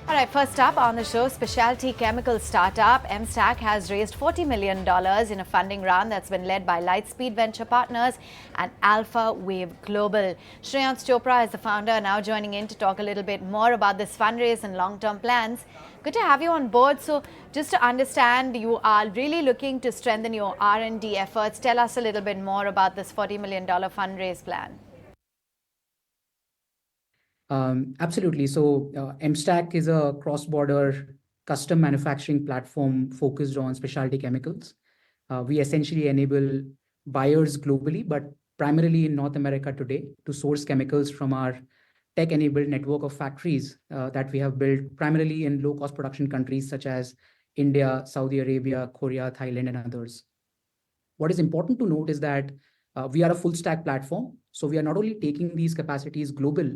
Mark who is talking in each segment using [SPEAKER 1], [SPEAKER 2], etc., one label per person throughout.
[SPEAKER 1] All right, first up on the show, specialty chemical startup Mstack has raised $40 million in a funding round that's been led by Lightspeed Venture Partners and Alpha Wave Global. Shreyans Chopra is the founder, now joining in to talk a little bit more about this fundraise and long-term plans. Good to have you on board. So just to understand, you are really looking to strengthen your R&D efforts. Tell us a little bit more about this $40 million fundraise plan.
[SPEAKER 2] Absolutely. So Mstack is a cross-border custom manufacturing platform focused on specialty chemicals. We essentially enable buyers globally, but primarily in North America today, to source chemicals from our tech-enabled network of factories that we have built primarily in low-cost production countries such as India, Saudi Arabia, Korea, Thailand, and others. What is important to note is that we are a full stack platform. So we are not only taking these capacities global,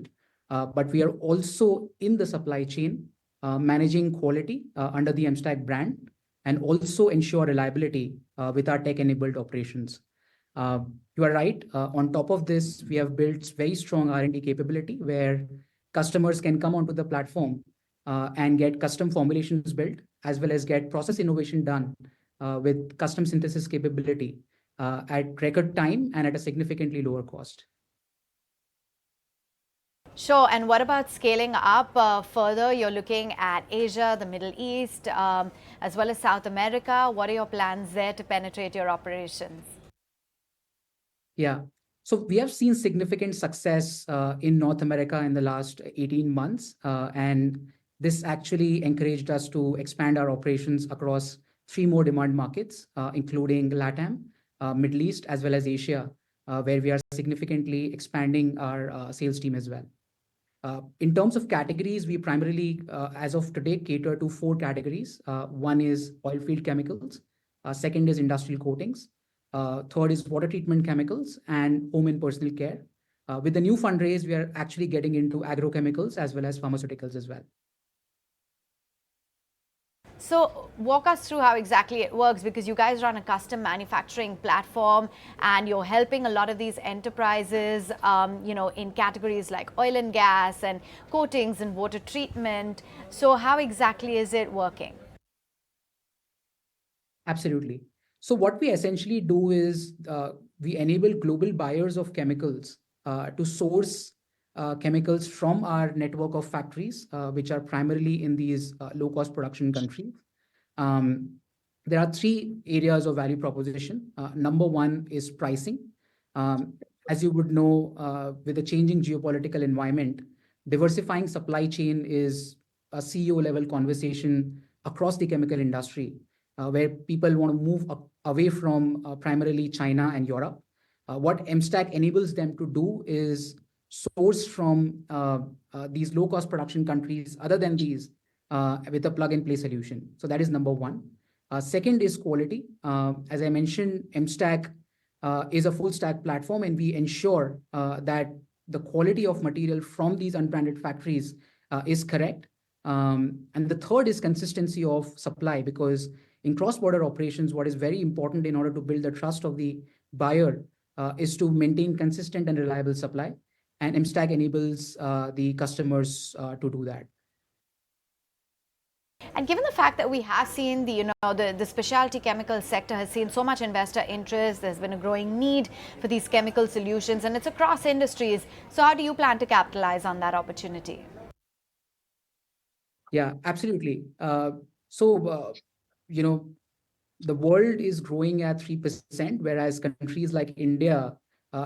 [SPEAKER 2] but we are also in the supply chain, managing quality under the Mstack brand, and also ensure reliability with our tech-enabled operations. You are right. On top of this, we have built very strong R&D capability where customers can come onto the platform and get custom formulations built, as well as get process innovation done with custom synthesis capability at record time and at a significantly lower cost.
[SPEAKER 1] Sure. And what about scaling up further? You're looking at Asia, the Middle East, as well as South America. What are your plans there to penetrate your operations?
[SPEAKER 2] Yeah. So we have seen significant success in North America in the last 18 months. And this actually encouraged us to expand our operations across 3 more demand markets, including LATAM, Middle East, as well as Asia, where we are significantly expanding our sales team as well. In terms of categories, we primarily, as of today, cater to 4 categories. One is oilfield chemicals. Second is industrial coatings. Third is water treatment chemicals and home and personal care. With the new fundraise, we are actually getting into agrochemicals as well as pharmaceuticals as well.
[SPEAKER 1] So walk us through how exactly it works, because you guys run a custom manufacturing platform and you're helping a lot of these enterprises, in categories like oil and gas and coatings and water treatment. So how exactly is it working?
[SPEAKER 2] Absolutely. So what we essentially do is we enable global buyers of chemicals to source chemicals from our network of factories, which are primarily in these low-cost production countries. There are 3 areas of value proposition. Number 1 is pricing. As you would know, with the changing geopolitical environment, diversifying supply chain is a CEO-level conversation across the chemical industry, where people want to move away from primarily China and Europe. What Mstack enables them to do is source from these low-cost production countries other than these with a plug-and-play solution. So that is number 1. Second is quality. As I mentioned, Mstack is a full-stack platform, and we ensure that the quality of material from these unbranded factories is correct. And the third is consistency of supply, because in cross-border operations, what is very important in order to build the trust of the buyer is to maintain consistent and reliable supply. And Mstack enables the customers to do that.
[SPEAKER 1] And given the fact that we have seen the specialty chemical sector has seen so much investor interest, there's been a growing need for these chemical solutions, and it's across industries. So how do you plan to capitalize on that opportunity?
[SPEAKER 2] Yeah, absolutely. The world is growing at 3%, whereas countries like India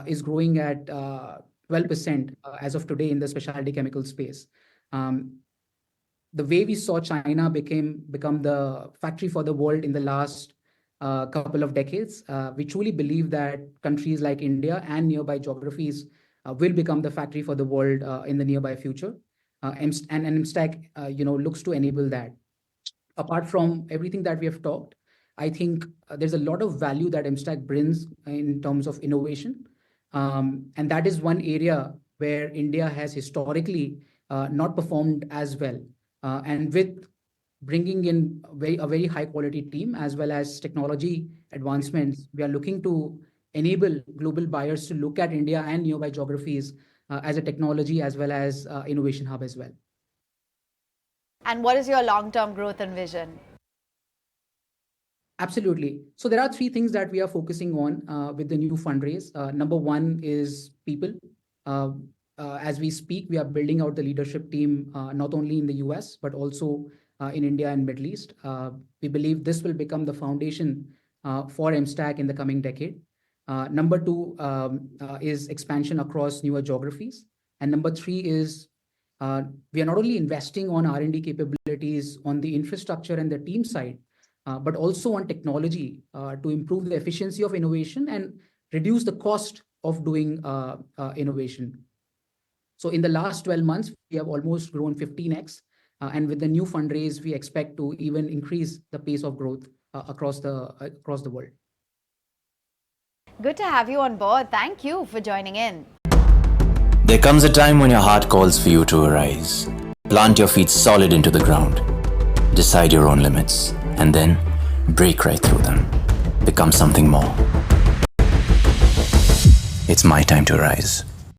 [SPEAKER 2] is growing at 12% as of today in the specialty chemical space. The way we saw China become the factory for the world in the last couple of decades, we truly believe that countries like India and nearby geographies will become the factory for the world in the nearby future. And Mstack, looks to enable that. Apart from everything that we have talked, I think there's a lot of value that Mstack brings in terms of innovation. And that is one area where India has historically not performed as well. And with bringing in a very high quality team as well as technology advancements, we are looking to enable global buyers to look at India and nearby geographies as a technology as well as innovation hub as well.
[SPEAKER 1] And what is your long-term growth and vision?
[SPEAKER 2] Absolutely. So there are three things that we are focusing on with the new fundraise. Number one is people. Uh, as we speak, we are building out the leadership team not only in the US but also in India and Middle East. We believe this will become the foundation for Mstack in the coming decade. Number two is expansion across newer geographies, and number three is we are not only investing on R&D capabilities on the infrastructure and the team side, but also on technology to improve the efficiency of innovation and reduce the cost of doing innovation. So in the last 12 months, we have almost grown 15x. And with the new fundraise, we expect to even increase the pace of growth across the world.
[SPEAKER 1] Good to have you on board. Thank you for joining in.
[SPEAKER 3] There comes a time when your heart calls for you to arise. Plant your feet solid into the ground. Decide your own limits. And then break right through them. Become something more. It's my time to rise.